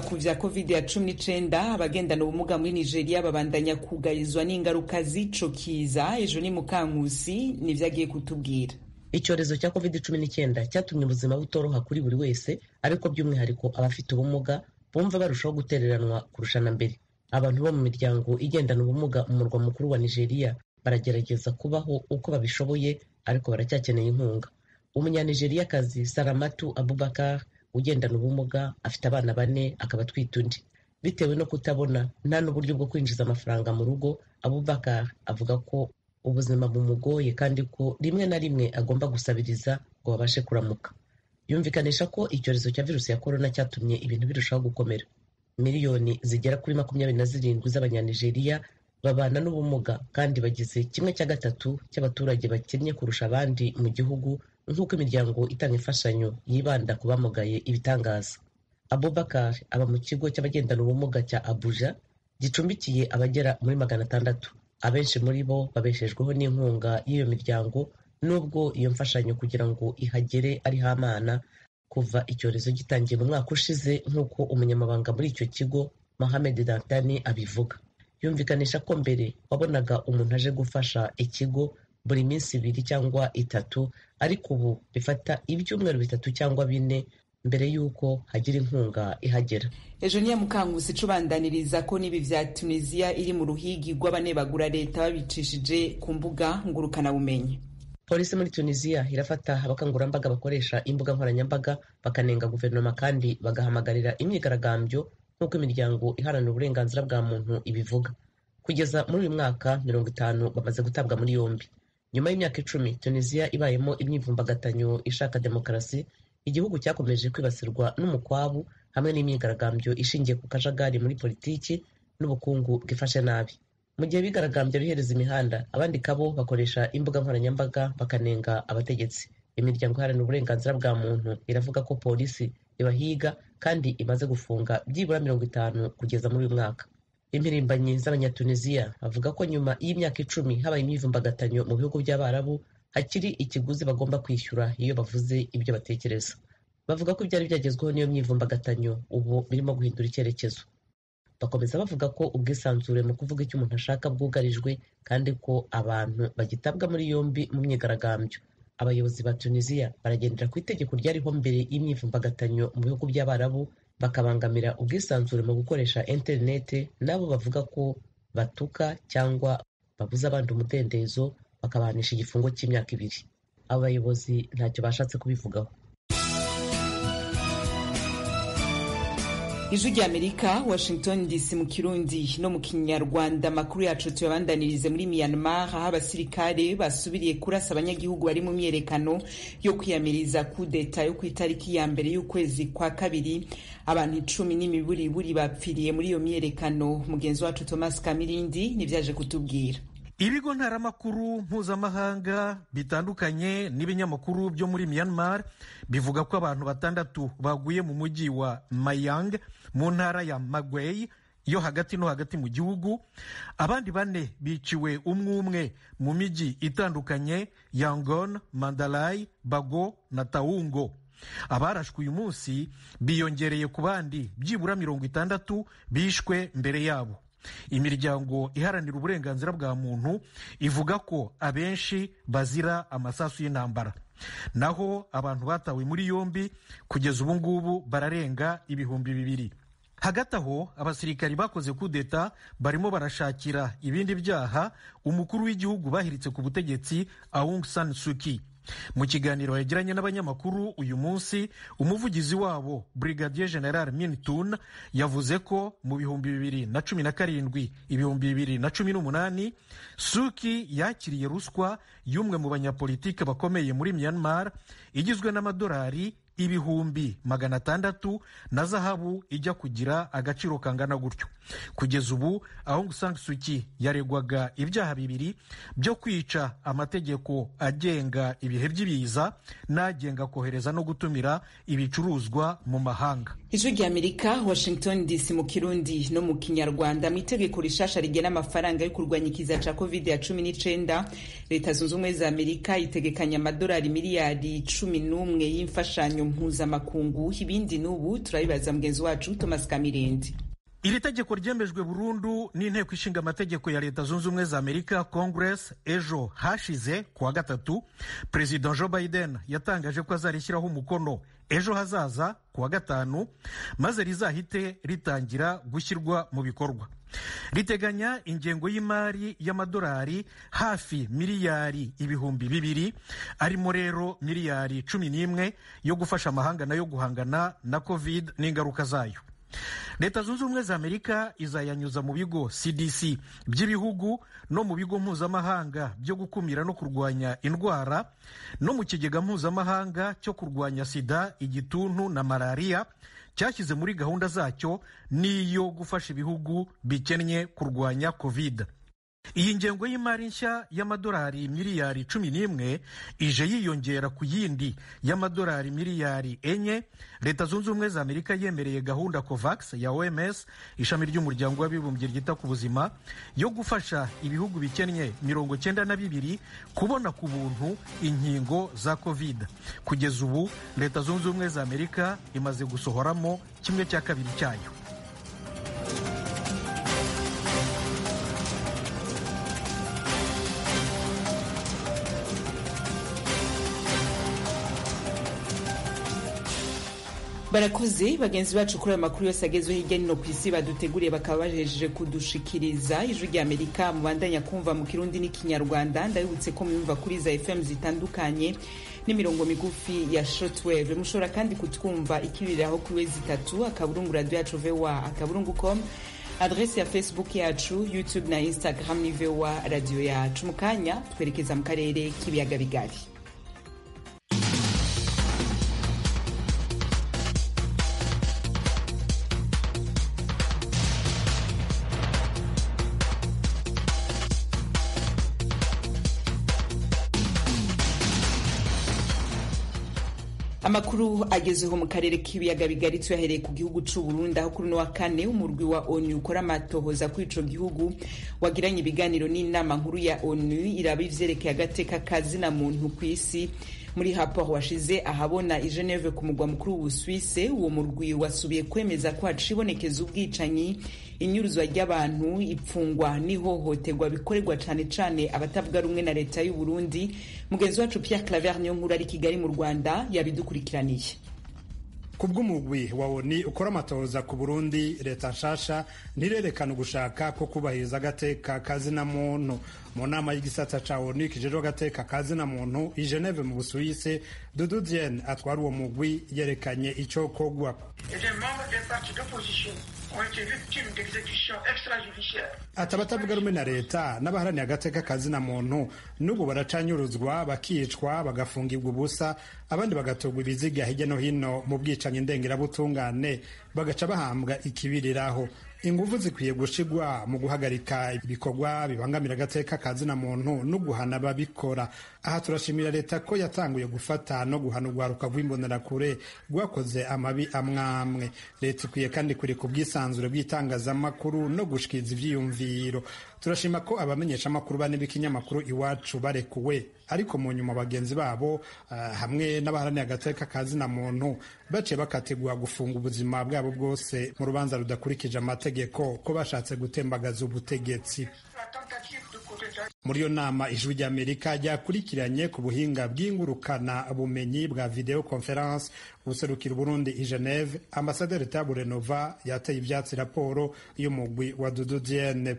ku vya COVID-19 abagendana ubumuga muri Nigeria babandanya kugarizwa n'ingaruka z'ico kiza. Ejo ni Mukankusi nivyo agiye kutubwira. Icyorezo cya COVID-19 cyatumye ubuzima butoroha kuri buri wese, ariko by'umwihariko abafite ubumuga bumva barushaho gutereranwa kurushana mbere. Abantu bo mu miryango igendana ubumuga mu murwa mukuru wa Nigeria baragerageza kubaho uko babishoboye, ariko baracyakeneye inkunga. Umunyanigeriakazi Saramatu Abubakar ugendana ubumuga afite abana 4 akaba atwite undi. Bitewe no kutabona nta n'uburyo bwo kwinjiza amafaranga mu rugo, Abubakar avuga ko ubuzima bumugoye kandi ko rimwe na rimwe agomba gusabiriza ngo babashe kuramuka. Yumvikanisha ko icyorezo cya virusi ya corona cyatumye ibintu birushaho gukomera. Miliyoni zigera kuri 27 z'abanyanigeria babana n'ubumuga, kandi bagize 1/3 cy'abaturage bakennye kurusha abandi mu gihugu, nk'uko imiryango itanga imfashanyo yibanda ku bamugaye ibitangaza. Abubakar aba mu kigo cy'abagendana ubumuga cya Abuja gicumbikiye abagera muri 600. Abenshi muri bo babeshejweho n'inkunga y'iyo miryango, nubwo iyo mfashanyo kugira ngo ihagere ari hamana kuva icyorezo gitangiye mu mwaka ushize, nk'uko umunyamabanga muri icyo kigo Mohamed Dantani abivuga. Yumvikanisha ko mbere wabonaga umuntu aje gufasha ikigo buri minsi 2 cyangwa 3, ariko ubu bifata ibyumweru 3 cyangwa 4 mbere y'uko hagira inkunga ihagera. Ejo ni Mukankusi cubandaniriza ko nibi vya Tunisia iri mu ruhigi rw'abanebagura leta babicishije ku mbuga ngurukana bumenyi. Polisi muri Tunisia irafata abakangurambaga bakoresha imbuga nkoranyambaga bakanenga guverinoma kandi bagahamagarira imyigaragambyo, nk'uko imiryango iharanira uburenganzira bwa muntu ibivuga. Kugeza muri uyu mwaka 50 bamaze gutabwa muri yombi. Nyuma y'imyaka 10 Tunisia ibayemo imyivumbagatanyo ishaka demokarasi, igihugu cyakomeje kwibasirwa n'umukwabu hamwe n'imyigaragambyo ishingiye ku kajagari muri politiki n'ubukungu bwifashe nabi. Mu gihe bigaragambye bihereza imihanda, abandi kabo bakoresha imbuga nkoranyambaga bakanenga abategetsi. Imiryango iharanira uburenganzira bwa muntu iravuga ko polisi ibahiga kandi imaze gufunga byibura 50 kugeza muri uyu mwaka. Impirimbanyi z'abanyatunisia bavuga ko nyuma y'imyaka 10 habaye imyivumbagatanyo mu bihugu by'Abarabu, hakiri ikiguzi bagomba kwishyura iyo bavuze ibyo batekereza. Bavuga ko ibyari byagezweho n'iyo myivumbagatanyo ubu birimo guhindura icyerekezo. Bakomeza bavuga ko ubwisanzure mu kuvuga icyo umuntu ashaka bwugarijwe, kandi ko abantu bagitabwa muri yombi mu myigaragambyo. Abayobozi ba Tunisia baragendera ku itegeko ryariho mbere y'imyivumbagatanyo mu bihugu by'Abarabu, bakabangamira ubwisanzure mu gukoresha interinete, nabo bavuga ko batuka cyangwa babuza abandi umudendezo, bakabahanisha igifungo cy'imyaka 2. Abayobozi ntacyo bashatse kubivugaho. Ijwi ry'Amerika, Washington DC mu Kirundi no mu Kinyarwanda. Makuru yacu tuyabandanirize muri Myanmar, aho abasirikare basubiriye kurasa abanyagihugu bari mu myerekano yo kwiyamiriza kudeta yo ku itariki ya mbere y'ukwezi kwa kabiri. Abantu 10 n'imiburiburi bapfiriye muri iyo myerekano. Mugenzi wacu Thomas Kamirindi nivyaje kutubwira. Ibigo ntaramakuru mpuzamahanga bitandukanye n'ibinyamakuru byo muri Myanmar bivuga ko abantu 6 baguye mu mujyi wa Mayang mu ntara ya Magway yo hagati no hagati mu gihugu. Abandi 4 biciwe umwe mu miji itandukanye Yangon, Mandalay, Bago na Taungo. Abarashwe uyu munsi biyongereye ku bandi byibura 60 bishwe mbere yabo. Imiryango iharanira uburenganzira bwa muntu ivuga ko abenshi bazira amasasu y'intambara. Naho abantu batawe muri yombi kugeza ubu ngubu bararenga 2,000. Hagati aho abasirikari bakoze kudeta barimo barashakira ibindi byaha umukuru w'igihugu bahiritse ku butegetsi Aung San Suu Kyi. Mu kiganiro yagiranye n'abanyamakuru uyu munsi, umuvugizi wabo Brigadier General Min Tun yavuze ko mu 2017 2018 Suu Kyi yakiriye ruswa y'umwe mu banyapolitike bakomeye muri Myanmar igizwe n'amadolari 600,000 na zahabu ijya kugira agaciro kangana gutyo. Kugeza ubu Aung San Suu Kyi yaregwaga ibyaha 2 byo kwica amategeko agenga ibihe by'ibiza n'agenga kohereza no gutumira ibicuruzwa mu mahanga. Ijwi ry'Amerika, Washington DC mu Kirundi no mu Kinyarwanda. Mu itegeko rishasha rigena amafaranga yo kurwanya ikiza ca COVID-19, Leta Zunze Ubumwe za Amerika itegekanya amadolari miliyari 11 y'imfashanyo n'umutekano mpuzamakungu. Ibindi n'ubu turabibaza mugenzi wacu Thomas Kamirindi. Iri tegeko ryemejwe burundu n'inteko ishinga amategeko ya Leta Zunze Ubumwe za Amerika Congress ejo hashize kuwa gatatu. President Joe Biden yatangaje ko azarishyiraho umukono ejo hazaza kuwa gatanu, maze rizahite ritangira gushyirwa mu bikorwa. Riteganya ingengo y'imari y'amadolari hafi miliyari ibihumbi 200, arimo rero miliyari 11 yo gufasha amahanga nayo guhangana na COVID n'ingaruka zayo. Leta Zunze Ubumwe za Amerika izayanyuza mu bigo CDC by'ibihugu no mu bigo mpuzamahanga byo gukumira no kurwanya indwara, no mu kigega mpuzamahanga cyo kurwanya sida, igituntu na malaria cyashyize muri gahunda zacyo niyo gufasha ibihugu bikennye kurwanya COVID. Iyi ngengo y'imari nshya y'amadolari miliyari 11 ije yiyongera ku yindi y'amadolari miliyari 4 Leta Zunze Ubumwe za Amerika yemereye gahunda COVAX ya OMS, ishami ry'umuryango w'abibumbye ryita ku buzima, yo gufasha ibihugu bikennye 92 kubona ku buntu inkingo za COVID. Kugeza ubu Leta Zunze Ubumwe za Amerika imaze gusohoramo 1/2 cyayo. Barakoze bagenzi bacu kuri amakuru yose agezweho hirya no ku isi baduteguriye bakaba bajejeje kudushikiriza. Ijwi rya Amerika mubandanya kumva mu Kirundi n'Ikinyarwanda. Ndabibutse ko mwumva kuri za FM zitandukanye n'imirongo migufi ya shortwave. Mushobora kandi kutwumva ikibiriraho kuri wezi 3 akaburungu radio yacu VOA akaburungu.com, adresse ya Facebook yacu, YouTube na Instagram ni VOA radio yacu. Mukanya twerekeza mu karere k'ibiyaga bigari. Amakuru agezeho mu karere k'ibiyaga bigari tuyahereye ku gihugu c'u Burundi, aho kuri no wa kane umurwi wa ONU ukora amatohoza kuri ico gihugu wagiranye ibiganiro n'inama nkuru ya ONU iraba ivyerekeye agateka kazina muntu kw'isi. Muri rapport washize ahabona i Geneve ku mugwa mukuru w'Ubusuwise, uwo murwi wasubiye kwemeza ko hacibonekeza ubwicanyi, inyuruzwa ry'abantu, ipfungwa n'ihohoterwa bikorerwa cane cane abatavuga rumwe na leta y'u Burundi. Mugenzi wacu Pierre Claver niyo nkuru ari Kigali mu Rwanda yabidukurikiraniye. Kubw'umugwi wa ONU ukora amatohoza ku Burundi, leta nshasha ntirerekana ugushaka ko kubahiriza agateka kazina muntu. Mu nama y'igisata ca ONU kijejwe agateka kazina muntu i Geneve mu Busuwise, Dudu Dieng atwara uwo mugwi yerekanye ico kogwa. Ati abatavuga rumwe na leta n'abaharaniye agateka kazina muntu n'ubu baracanyuruzwa, bakicwa, bagafungirwa ubusa, abandi bagatogwa ibiziga hirya no hino mu bwicanyi ndengerabutungane, bagaca bahambwa ikibiriraho. Inguvu zikwiye gushigwa mu guhagarika ibikorwa bibangamira agateka kazina muntu no guhana babikora. Aha turashimira leta ko yatanguye gufata no guhana urwaruka rw'imbonerakure rwakoze amabi amwamwe. Leta ikwiye kandi kuri ku bwisanzure bw'itangazamakuru no gushikiriza ivyiyumviro. Turashima ko abamenyesha amakuru bane b'ikinyamakuru Iwacu barekuwe, ariko mu nyuma bagenzi babo hamwe n'abaharaniye agateka kazina muntu baciye bakategura gufunga ubuzima bwabo bwose mu rubanza rudakurikije amategeko ko bashatse gutembagaza ubutegetsi. Muri yo nama ijwi rya Amerika ryakurikiranye ku buhinga bw'ingurukana bumenyi bwa video conference userukira Burundi i Geneve, Ambassadeur Tabure Nova yateye ivyatsi raporo y'umugwi wa Dudu Dieng.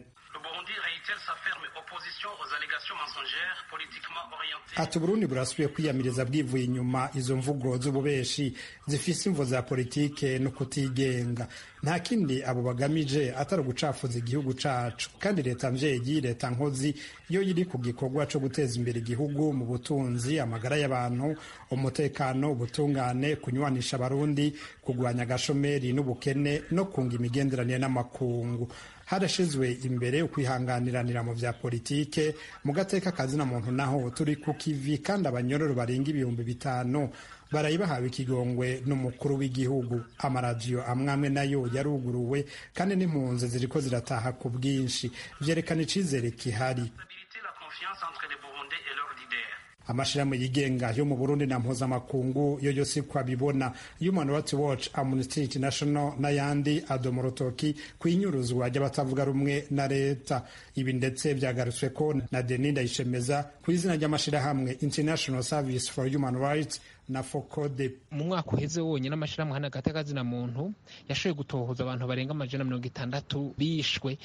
Ati Burundi burasubiye kwiyamiriza bwivuye inyuma izo mvugo z'ububeshi zifise imvo za politike no kutigenga. Nta kindi abo bagamije atari gucafuza igihugu cacu, kandi leta mvyeyi, leta nkozi yo yiri ku gikorwa co guteza imbere igihugu mu butunzi, amagara y'abantu, umutekano, ubutungane, kunywanisha abarundi, kugwanya agashomeri n'ubukene no kunga imigenderanire n'amakungu. Harashizwe imbere ukwihanganiranira mu vya politike, mu gateka kazina muntu naho turi ku kivi, kandi abanyororo barenga 5,000 barayibahawe ikigongwe n'umukuru w'igihugu. Amaradiyo amwamwe nayo yaruguruwe, kandi n'impunzi ziriko zirataha ku bwinshi, vyerekana icizere kihari. amashirahamwe yigenga yo mu Burundi na mpuzamakungu yo yose kwabibona. Human Rights Watch, Amnesty International n'ayandi adoma urutoki kw'inyuruzwa ry'abatavuga rumwe na leta. Ibi ndetse vyagarutswe ko na Denis Ndayishemeza ku izina ry'amashirahamwe International Service for Human Rights na FOCODE. Mu mwaka uheze wonyine amashirahamwe hana gatagazina muntu yashoboye gutohoza abantu barenga 160 bishwe.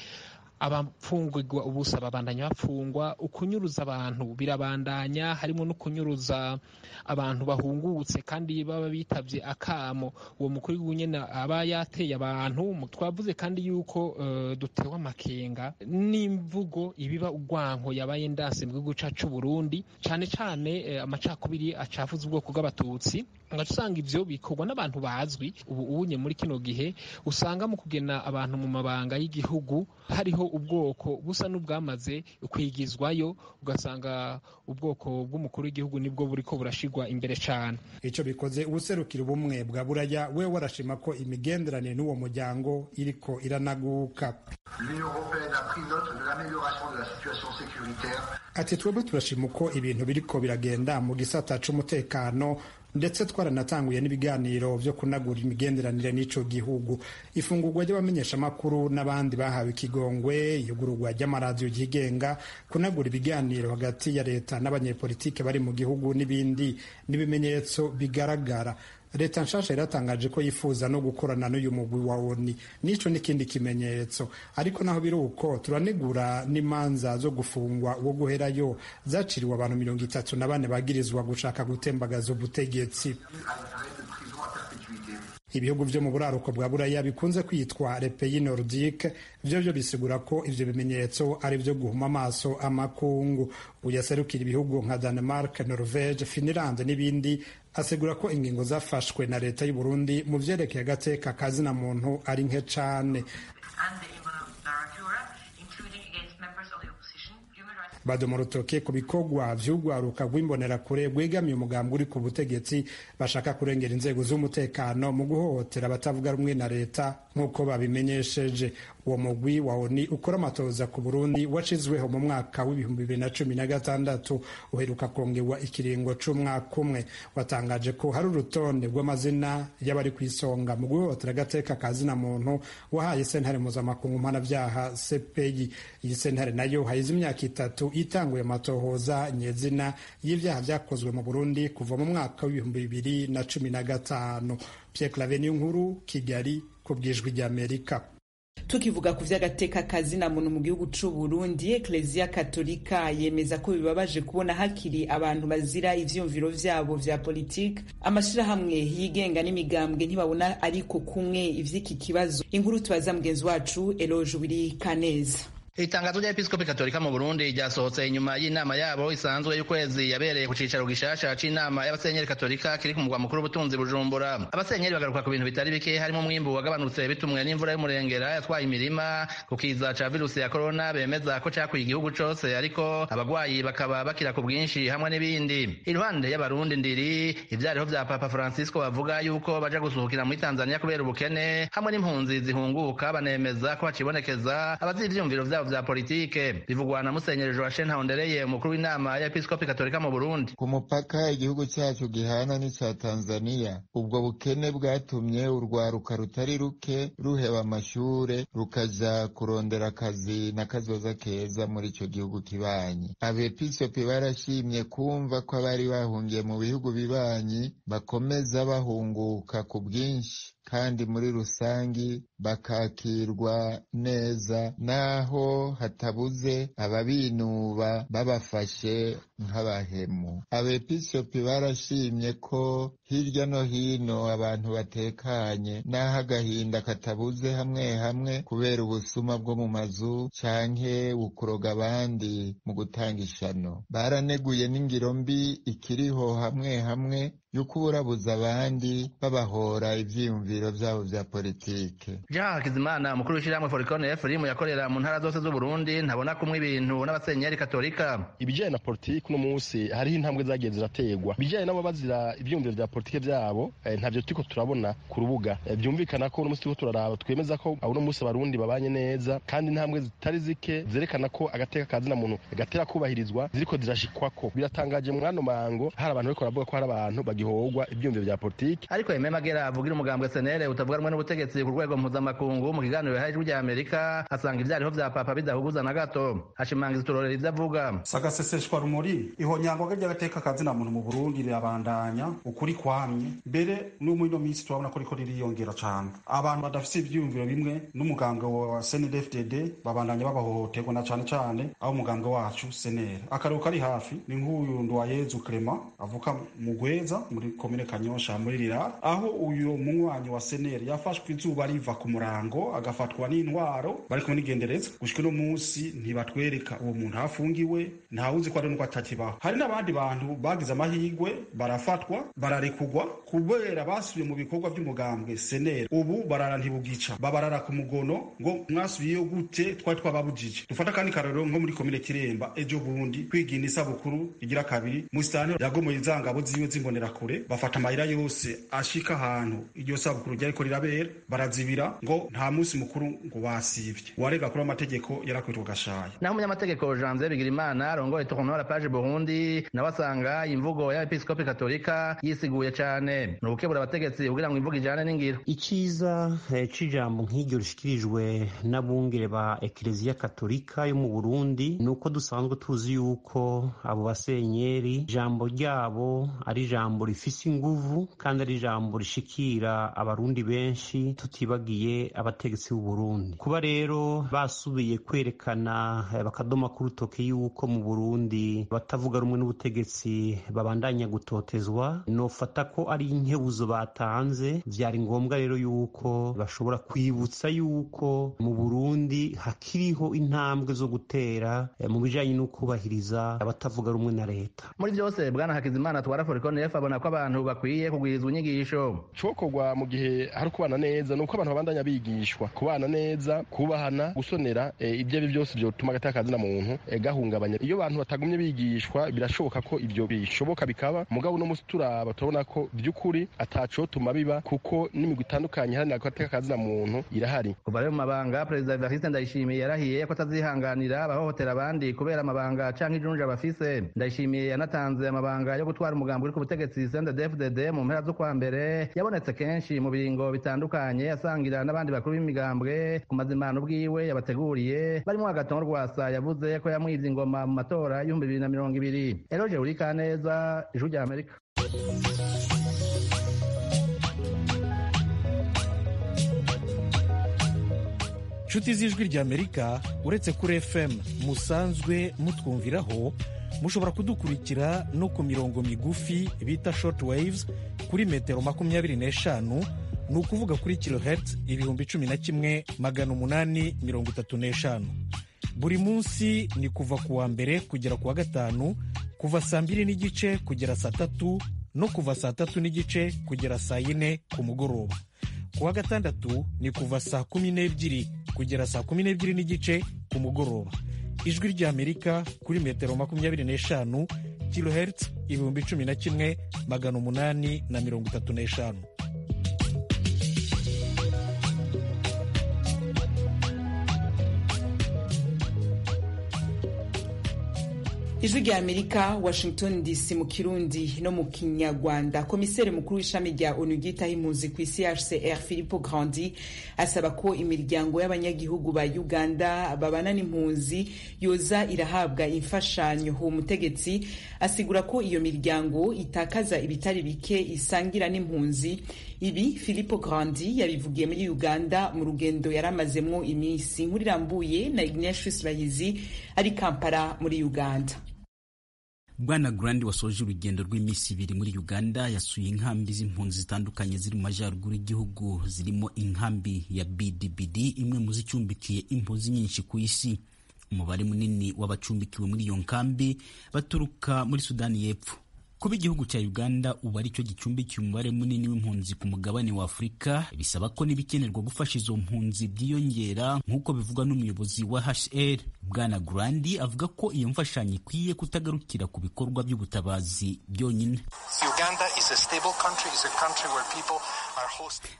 Abafungurwa ubusa babandanya bapfungwa, ukunyuruza abantu birabandanya, harimo no kunyuruza abantu bahungutse kandi baba bitavye akamo uwo mukuru w'unyene aba yateye abantu. Twavuze kandi yuko dutewe amakenga n'imvugo ibiba ugwanko yabaye ndanse mu gihugu cacu Burundi, cane cane amacakubiri acafuza ubwoko bw'abatutsi. Ngasanga ivyo bikorwa n'abantu bazwi. Ubu unye muri kino gihe usanga mu kugena abantu mu mabanga y'igihugu hariho ubwoko busa n'ubwamaze kwigizwayo, ugasanga ubwoko bw'umukuru w'igihugu nibwo buriko burashigwa imbere cyane. Ico bikoze ubuserukira ubumwe bwa Buraya we warashima ko imigenderanire n'uwo muryango iriko iranaguka. Ati twebwe turashima uko ibintu biriko biragenda mu gisata c'umutekano, ndetse twaranatanguye n'ibiganiro vyo kunagura imigenderanire n'ico gihugu. Ifungurwa ry'abamenyesha makuru n'abandi bahawe ikigongwe, iyugururwa ry'amaradiyo yigenga, kunagura ibiganiro hagati ya leta n'abanyepolitike bari mu gihugu n'ibindi n'ibimenyetso bigaragara. Leta nshasha iratangaje ko yifuza no gukorana n'uyu mugwi wa ONU. Nico n'ikindi kimenyetso. Ariko naho biri uko turanegura n'imanza zo gufungwa wo guherayo zaciriwe abantu 34 bagirizwa gushaka gutembagaza ubutegetsi. Ibihugu vyo mu buraruko bwa Buraya bikunze kwitwa les pays nordiques vyo bisigura ko ivyo bimenyetso ari vyo guhuma amaso amakungu. Uyaserukira ibihugu nka Denmark, Norvege, Finland n'ibindi asigura ko ingingo zafashwe na leta y'u Burundi mu vyerekeye agateka kazina muntu ari nke cane. Badoma urutoke ku bikorwa vy'urwaruka rw'imbonerakure rwegamiye umugambi uri ku butegetsi bashaka kurengera inzego z'umutekano mu guhohotera abatavuga rumwe na leta nk'uko babimenyesheje. Uwo mugwi wa ONU ukora amatoza ku Burundi washizweho mu mwaka w'2016 uheruka kongerwa ikiringo c'umwaka umwe. Watangaje ko hari urutonde rw'amazina y'abari kwisonga mu guhohotera agateka kazina muntu wahaye sentare mpuzamakungu mpanavyaha CPI. Iyi sentare nayo hayize imyaka 3 itanguye amatohoza nyezina y'ivyaha vyakozwe mu Burundi kuva mu mwaka w'2015. Pierre Claver Nkuru, Kigali, kubwijwi rya Amerika. Tukivuga ku vy'agateka kazina muntu mu gihugu c'u Burundi, Ecclesia Katolika yemeza ko bibabaje kubona hakiri abantu bazira ivyumviro vyabo vya politike. Amashirahamwe yigenga n'imigambwe ntibabona ariko kumwe ivy'iki kibazo. Inkuru tubaza mugenzi wacu Eloge Wirikaneza. Itangazo rya Episkopi Katolika mu Burundi ryasohotse inyuma y'inama yabo isanzwe y'ukwezi yabereye ku cicaro gishasha c'inama y'abasenyeri Katolika kiri ku mugwa mukuru w'ubutunzi Bujumbura. Abasenyeri bagaruka ku bintu bitari bike, harimo umwimbu wagabanutse bitumwe n'imvura y'umurengera yatwaye imirima, kukiza ca virusi ya corona bemeza ko cakwiye igihugu cose, ariko abagwayi bakaba bakira ku bwinshi hamwe n'ibindi. Iruhande y'abarundi ndiri ivyariho vya Papa Francisco bavuga yuko baja gusuhukira muri Tanzania kubera ubukene hamwe n'impunzi zihunguka, banemeza ko hacibonekeza abazivyumviro vyabo vya politike. Bivugwa na Musenyeri Joachim Ntahondereye, umukuru w'inama ya Episkopi Katolika mu Burundi. Ku mupaka igihugu cyacu gihana n'ica Tanzania, ubwo bukene bwatumye urwaruka rutari ruke ruheba amashure rukaja kurondera akazi n'akazoza keza muri ico gihugu kibanyi. Abepiskopi barashimye kumva ko abari bahungiye mu bihugu bibanyi bakomeza bahunguka ku bwinshi, kandi muri rusangi bakakirwa neza, naho hatabuze ababinuba babafashe nk'abahemu. Abepiskopi barashimye ko hirya no hino abantu batekanye, naho agahinda katabuze hamwe hamwe kubera ubusuma bwo mu mazu canke ukuroga abandi mu gutanga ishano. Baraneguye n'ingiro mbi ikiriho hamwe hamwe yuko uburabuza abandi babahora ivyiyumviro vyabo vya politike. Jean Hakizimana, umukuru w'ishirahamwe Foricon FM yakorera mu ntara zose z'u Burundi, ntabona kumwe ibintu n'abasenyeri Katolika. Ibijanye na politike no munsi hariho intambwe zagiye zirategwa. Bijanye nabo bazira ivyiyumviro vya politike vyabo ntavyo turiko turabona ku rubuga byumvikana ko uno musi turiko turaraba twemeza ko uno musi abarundi babanye neza kandi intambwe zitari zike zerekana ko agateka kazina muntu gatera kubahirizwa ziriko zirashikwako. Biratangaje mwano mango hari abantu bariko baravuga ko hari abantu bagihogwa ibyumviro vya politike. Ariko Aime Magera avugira umugambwe SNL utavuga rumwe n'ubutegetsi ku rwego mpuzamakungu mu kiganiro yahaje rya Amerika asanga ivyariho vya papa bidahuguza na gato. Hashimangiza turorera ivyo avuga. Sagaseseshwa rumuri ihonyango ry'agateka kazina muntu mu Burundi rirabandanya ukuri kwamye mbere no muri no minsi turabona ko riko ririyongera cyane. Abantu badafise ivyumviro bimwe n'umugambwe wa CNDD-FDD babandanya babahohoterwa na cyane aho umugambwe wacu SNL. Akaruka ari hafi ni nk'uyu Nduwayezu Clement avuka mu Gweza muri komine Kanyosha muri Rirara, aho uyu munywanyi wa SNL yafashwe izuba riva ku murango agafatwa n'intwaro bari kumwe n'igendereza gushika no munsi ntibatwereka uwo muntu hafungiwe ntawuzi ko ari nuko atakibaho. Hari n'abandi bantu bagize amahirwe barafatwa bararekugwa kubera basubiye mu bikorwa by'umugambwe SNL, ubu barara ntibugica babarara ku mugono ngo mwasubiyeyo gute twari twababujije. Dufata kandi karero nko muri komine Kiremba ejo bundi kwigina isabukuru igira kabiri musitani yagomoye izangabo ziwe zimbonera kure bafata amayira yose ashika ahantu iryo sabukuru ryariko rirabera barazibira ngo nta munsi mukuru ngo basivye. Warega kuri amategeko yarakwitwa gashaya. Naho umunyamategeko Janvier Bigirimana arongoye Tournoi Page Burundi nawe asanga imvugo ya Episcope Katolika yisiguye cyane no gukebura abategetsi kugira ngo imvugo ijane n'ingiro. Iciza cijambo nk'iryo rishikirijwe n'abungere ba Eklezia Katolika yo mu Burundi nuko dusanzwe tuzi yuko abo basenyeri ijambo ryabo ari ijambo rifise inguvu kandi ari ijambo rishikira abarundi benshi tutibagiye abategetsi b'u Burundi. Kuba rero basubiye kwerekana bakadoma ku rutoke yuko mu Burundi batavuga rumwe n'ubutegetsi babandanya gutotezwa, nofata ko ari inkebuzo batanze. Vyari ngombwa rero yuko bashobora kwibutsa yuko mu Burundi hakiriho intambwe zo gutera mu bijanye no kubahiriza abatavuga rumwe na leta. Muri byose Bwana Hakizimana twara Forconef abona ko abantu bakwiye kugwirizwa inyigisho. Cokorwa mu gihe hari kubana neza nuko abantu babandanya bigishwa kubana neza, kubahana, gusonera ibyo byose byo tuma agateka kazina muntu gahungabanya. Iyo abantu batagumye bigishwa birashoboka ko ibyo bishoboka bikaba mugabo no musi turaba tubona ko by'ukuri ataco tuma biba kuko n'imigwi itandukanye hari agateka kazina muntu irahari. Kuva rero mu mabanga Perezida Evariste Ndayishimiye yarahiye ko atazihanganira abahohotera abandi kubera amabanga canke ijunja bafise. Ndayishimiye yanatanze amabanga yo gutwara umugambi uri ku butegetsi CNDD-FDD mu mpera zo kwa mbere yabonetse kenshi mu biringo bitandukanye asangira n'abandi bakuru b'imigambwe ku mazimano bwiwe yabateguriye barimo Agathon Rwasa yavuze ko yamwize ingoma mu matora y'ibihumbi 2020. Eloge Urikaneza, Ijwi rya Amerika. Nshuti z'Ijwi rya Amerika uretse kuri FM musanzwe mutwumviraho mushobora kudukurikira no ku mirongo migufi bita short waves kuri metero 25, ni ukuvuga kuri kilohertz 11,835. Buri munsi ni kuva ku wa mbere kugera ku wa gatanu kuva saa 2:30 kugera saa 3 no kuva saa 3:30 kugera saa 4 ku mugoroba. Ku wa gatandatu ni kuva saa 12 kugera saa 12:30 ku mugoroba. Ijwi rya Amerika kuri metero 25 kilohertz 11,835. Ijwi rya Amerika, Washington DC mu Kirundi no mu Kinyarwanda. Komiseri mukuru w'ishami rya ONU ryitaho impunzi ku isi HCR Filippo Grandi asaba ko imiryango y'abanyagihugu ba Uganda babana n'impunzi yoza irahabwa imfashanyo. Uwo mutegetsi asigura ko iyo miryango itakaza ibitari bike isangira n'impunzi. Ibi Filippo Grandi yabivugiye muri Uganda mu rugendo yaramazemwo iminsi. Inkuru irambuye na Ignatius Bahizi ari Kampala muri Uganda. Bwana Grandi wasoje urugendo rw'iminsi 2 muri Uganda yasuye inkambi z'impunzi zitandukanye ziri mu majyaruguru y'igihugu zirimo inkambi ya BDBD, imwe mu zicumbikiye impunzi nyinshi ku isi. Umubare munini w'abacumbikiwe muri iyo nkambi baturuka muri Sudani y'Epfo. Kuba igihugu cya Uganda ubu ari cyo gicumbikiye umubare munini w'impunzi ku mugabane wa Afurika bisaba ko n'ibikenerwa gufasha izo mpunzi byiyongera, nk'uko bivugwa n'umuyobozi wa HCR Bwana Grandi avuga ko iyo mfashanyo ikwiye kutagarukira ku bikorwa by'ubutabazi byonyine.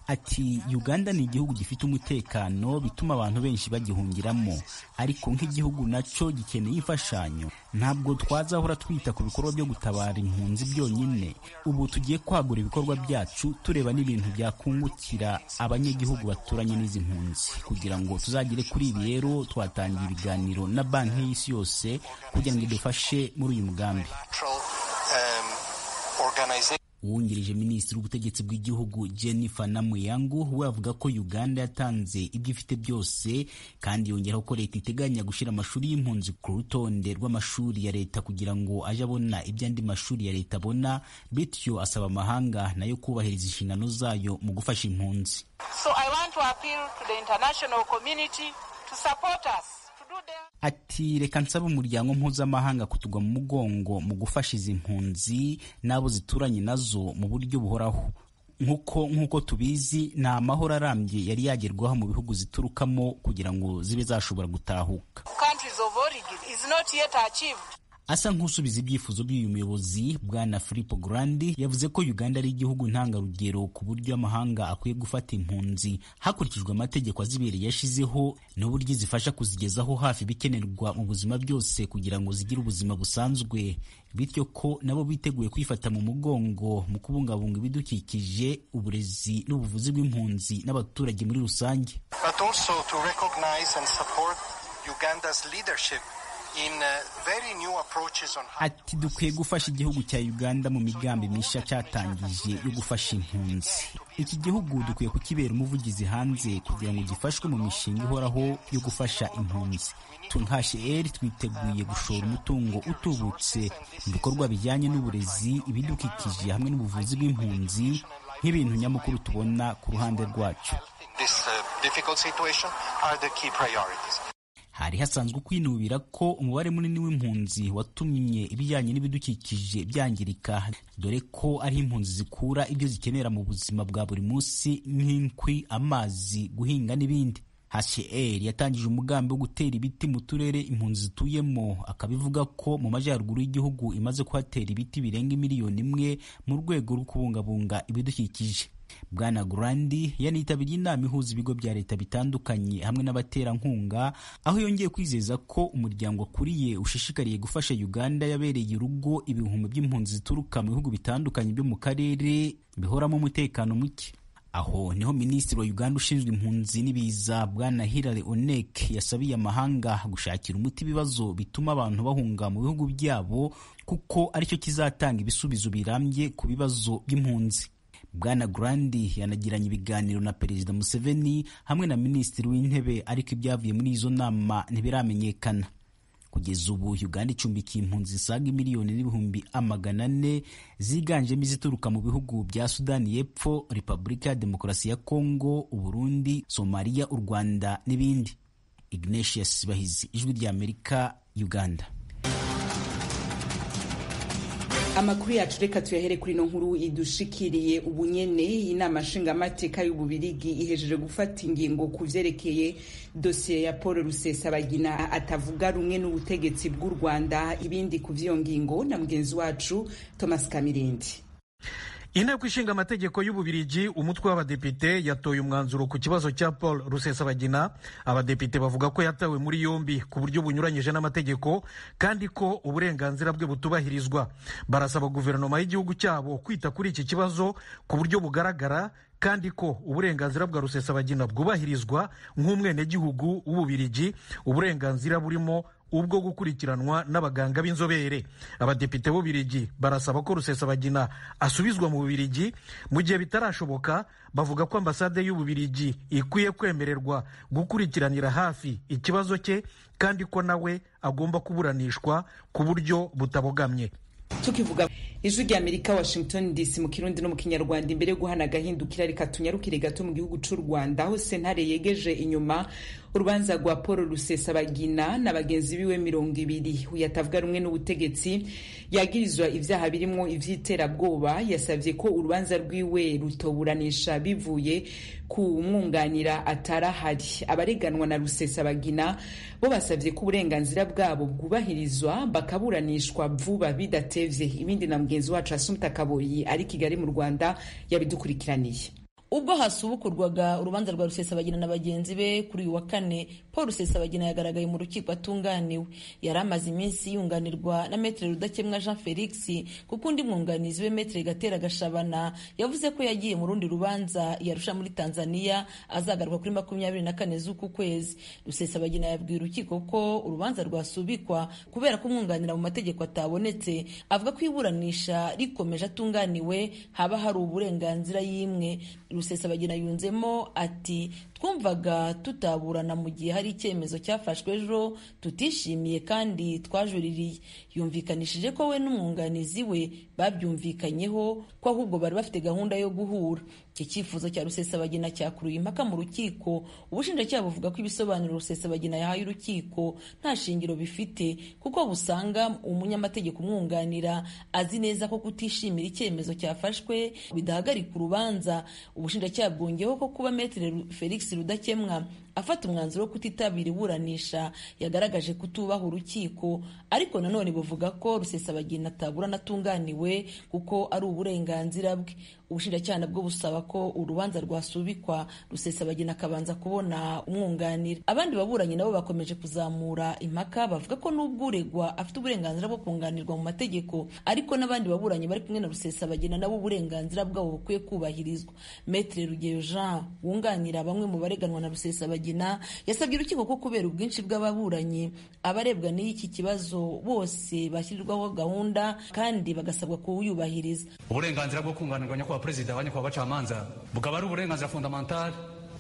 Ati Uganda ni igihugu gifite umutekano bituma abantu benshi bagihungiramo, ariko nk'igihugu nacyo gikeneye imfashanyo. Ntabwo twazahora twita ku bikorwa byo gutabara impunzi byonyine. Ubu tugiye kwagura ibikorwa byacu tureba n'ibintu byakungukira abanyagihugu baturanye n'izi mpunzi. Kugira ngo tuzagere kuri ibi rero twatangiye ibiganiro na banki y'isi yose kugira ngo idufashe muri uyu mugambi. Uwungirije minisitiri w'ubutegetsi bw'igihugu Jennifer Namuyangu we avuga ko Uganda yatanze ibyo ifite byose, kandi yongeraho ko leta iteganya gushyira amashuri y'impunzi ku rutonde rw'amashuri ya leta kugira ngo aje abona ibyo andi mashuri ya leta abona, bityo asaba amahanga nayo kubahiriza inshingano zayo mu gufasha impunzi. So I want to appeal to the international community to support us. Ati reka nsaba umuryango mpuzamahanga kutugwa mu mugongo mu gufasha izi mpunzi n'abo zituranye nazo mu buryo buhoraho. Nk'uko tubizi nta mahoro arambye yari yagerwaho mu bihugu ziturukamo kugira ngo zibe zashobora gutahuka. Countries of origin is not yet achieved. Asa nk'usubiza ibyifuzo by'uyu muyobozi, Bwana Filippo Grandi yavuze ko Uganda ari igihugu ntangarugero ku buryo amahanga akwiye gufata impunzi hakurikijwe amategeko azibereye yashizeho n'uburyo zifasha kuzigezaho hafi bikenerwa mu buzima byose kugira ngo zigire ubuzima busanzwe, bityo ko nabo biteguye kwifata mu mugongo mu kubungabunga ibidukikije, uburezi n'ubuvuzi bw'impunzi n'abaturage muri rusange. But also to recognize and support Uganda's leadership. Ati dukwiye gufasha igihugu cya Uganda mu migambi mishya cyatangije yo gufasha impunzi. Iki gihugu dukwiye kukibera umuvugizi hanze kugira ngo gifashwe mu mishinga ihoraho yo gufasha impunzi. HCR twiteguye gushora umutungo utubutse mu bikorwa bijyanye n'uburezi, ibidukikije hamwe n'ubuvuzi bw'impunzi nk'ibintu nyamukuru tubona ku ruhande rwacu. Hari hasanzwe kwinubira ko umubare munini w'impunzi watumye ibijyanye n'ibidukikije byangirika, dore ko ari impunzi zikura ibyo zikenera mu buzima bwa buri munsi nk'inkwi, amazi, guhinga n'ibindi. HCR yatangije umugambi wo gutera ibiti mu turere impunzi zituyemo, akabivuga ko mu majyaruguru y'igihugu imaze kuhatera ibiti birenga 1 miliyoni mu rwego rwo kubungabunga ibidukikije. Bwana Grandi yanitabiriye inama ihuza ibigo bya leta bitandukanye hamwe n'abaterankunga, aho yongeye kwizeza ko umuryango akuriye ushishikariye gufasha Uganda yabereye urugo ibihumbi by'impunzi zituruka mu bihugu bitandukanye byo mu karere bihoramo umutekano muke. Aho niho minisitiri wa Uganda ushinzwe impunzi n'ibiza Bwana Hilary Onek yasabiye amahanga gushakira umuti ibibazo bituma abantu bahunga mu bihugu byabo, kuko aricyo kizatanga ibisubizo birambye ku bibazo by'impunzi. Bwana Grandi yanagiranye ibiganiro na Perezida Museveni hamwe na Minisitiri w'Intebe, ariko ibyavuye muri izo nama ntibiramenyekana. Kugeza ubu Uganda icumbikiye impunzi zisaga 1,400,000 ziganjemo izituruka mu bihugu bya Sudani y'Epfo, Repubulika ya Demokarasi ya Kongo, Uburundi, Somalia, u Rwanda n'ibindi. Ignatius Bahizi, Ijwi ry'Amerika, Uganda. Amakuru yacu reka tuyahere kuri no nkuru idushikiriye ubunyene. Inama nshingamateka y'Ububirigi ihejeje gufata ingingo ku vyerekeye dosiye ya Paul Rusesabagina atavuga rumwe n'ubutegetsi bw'u Rwanda. Ibindi ku vyo ngingo na mugenzi wacu Thomas Kamirindi. Inteko ishinga amategeko y'Ububirigi umutwe w'abadepite yatoye umwanzuro ku kibazo cya Paul Rusesabagina. Abadepite bavuga ko yatawe muri yombi ku buryo bunyuranyije n'amategeko kandi ko uburenganzira bwe butubahirizwa. Barasaba guverinoma y'igihugu cyabo kwita kuri iki kibazo ku buryo bugaragara kandi ko uburenganzira bwa Rusesabagina bwubahirizwa nk'umwenegihugu w'Ububirigi, uburenganzira burimo ubwo gukurikiranwa n'abaganga b'inzobere. Abadepite b'Ububirigi barasaba ko Rusesabagina asubizwa mu Bubirigi. Mu gihe bitarashoboka, bavuga ko ambasade y'Ububirigi ikwiye kwemererwa gukurikiranira hafi ikibazo cye kandi ko nawe agomba kuburanishwa ku buryo butabogamye. Tukivuga ijwi rya Amerika, Washington DC, mu kirundi no mu kinyarwanda. Imbere yo guhana agahindukira, reka tunyarukire gato mu gihugu c'u Rwanda, aho sentare yegeje inyuma urubanza rwa Paul Rusesabagina na bagenzi biwe 200 uyatavuga rumwe n'ubutegetsi yagirizwa ivyaha birimo ivy'iterabwoba. Yasavye ko urubanza rwiwe rutoburanisha bivuye ku mwunganira atarahari. Abareganwa na Rusesabagina bo basavye ko uburenganzira bwabo bwubahirizwa bakaburanishwa vuba bidatevye. Ibindi na mugenzi wacu Assumpta Kaboyi ari Kigali mu Rwanda yabidukurikiraniye. Ubwo hasubukurwaga urubanza rwa Rusesabagina na bagenzi be kuri uyu wa kane, Paul Rusesabagina yagaragaye mu rukiko atunganiwe. Yari amaze iminsi yunganirwa na Maître Rudakemwa Jean Felix, kuko undi mwunganizi we Maître Gatera Gashabana yavuze ko yagiye mu rundi rubanza yarusha muri Tanzania azagaruka kuri 24 z'uku kwezi. Rusesabagina yabwiye urukiko ko urubanza rwasubikwa kubera ko umwunganira mu mategeko atabonetse. Avuga ko iburanisha rikomeje atunganiwe haba hari uburenganzira yimwe. Rusesabagina yunzemo ati, twumvaga tutaburana mu gihe hari icyemezo cyafashwe ejo tutishimiye kandi twajuririye. Yumvikanishije ko we n'umwunganizi we babyumvikanyeho ko ahubwo bari bafite gahunda yo guhura. Iki cyifuzo cya Rusesabagina cyakuruye impaka mu rukiko. Ubushinjacyaha buvuga ko ibisobanuro Rusesabagina yahaye urukiko nta shingiro bifite, kuko busanga umunyamategeko umwunganira azi neza ko kutishimira icyemezo cyafashwe bidahagarika urubanza. Ubushinjacyaha bwongeyeho ko kuba Maître Felix Rudakemwa afata umwanzuro wo kutitabira iburanisha yagaragaje kutubaha urukiko, ariko nanone buvuga ko Rusesabagina ataburana atunganiwe kuko ari uburenganzira bwe. Ubushinjacyaha nabwo busaba ko urubanza rwasubikwa Rusesabagina akabanza kubona umwunganira. Abandi baburanyi nabo bakomeje kuzamura impaka, bavuga ko nubwo uregwa afite uburenganzira bwo kunganirwa mu mategeko, ariko n'abandi baburanyi bari kumwe na Rusesabagina nabo uburenganzira bwabo bukwiye kubahirizwa. Maître Rugeyo Jean wunganira bamwe mu bareganwa na Rusesabagina yasabye urukiko ko kubera ubwinshi bw'ababuranyi abarebwa n'iki kibazo bose bashyirirwaho gahunda kandi bagasabwa kuwuyubahiriza. Uburenganzira bwo kunganirwa nyakubahwa Perezida wa nyakubahwa bacamanza bukaba ari uburenganzira fundamental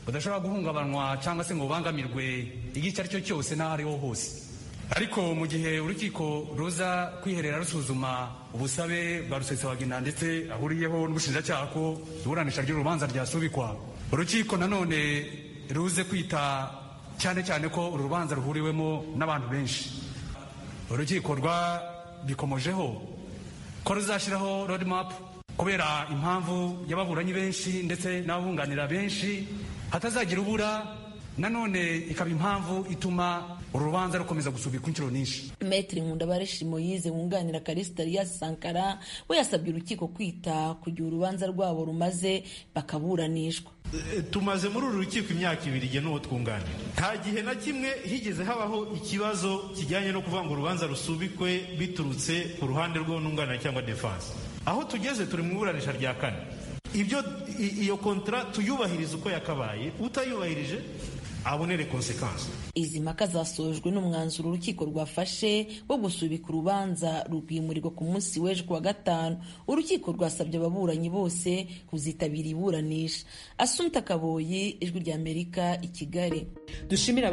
budashobora guhungabanwa cyangwa se ngo bubangamirwe igihe icyo ari cyo cyose n'aho ariho hose. Ariko mu gihe urukiko ruza kwiherera rusuzuma ubusabe bwa Rusesabagina ndetse ahuriyeho n'ubushinjacyaha ko iburanisha ry'urubanza ryasubikwa, urukiko nanone ruze kwita cyane cyane ko uru rubanza ruhuriwemo n'abantu benshi. Urukiko rwabikomojeho ko ruzashyiraho roadmap kubera impamvu y'ababuranyi benshi ndetse n'ababunganira benshi hatazagira ubura, nanone ikaba impamvu ituma urubanza rukomeza gusubikwa inshuro nyinshi. Maître Nkundabareshi Moise wunganira Callixte Elias Sankara we yasabye urukiko kwita ku gihe urubanza rwabo rumaze bakaburanishwa. Tumaze muri uru rukiko imyaka 2 igihe n'uwo twunganira, nta gihe na kimwe higeze habaho ikibazo kijyanye no kuvuga ngo urubanza rusubikwe biturutse ku ruhande rw'umwunganira cyangwa defense. Aho tugeze turi mu iburanisha rya 4. Iyo kontra tuyubahiriza uko yakabaye, utayubahirije abonere konsekansi. Izi mpaka zasojwe n'umwanzuro urukiko rwafashe wo gusubika urubanza rwimurirwa ku munsi w'ejo kuwa 5. Urukiko rwasabye ababuranyi bose kuzitabira iburanisha. Assumpta Kaboyi, Ijwi rya Amerika, i Kigali. Dushimira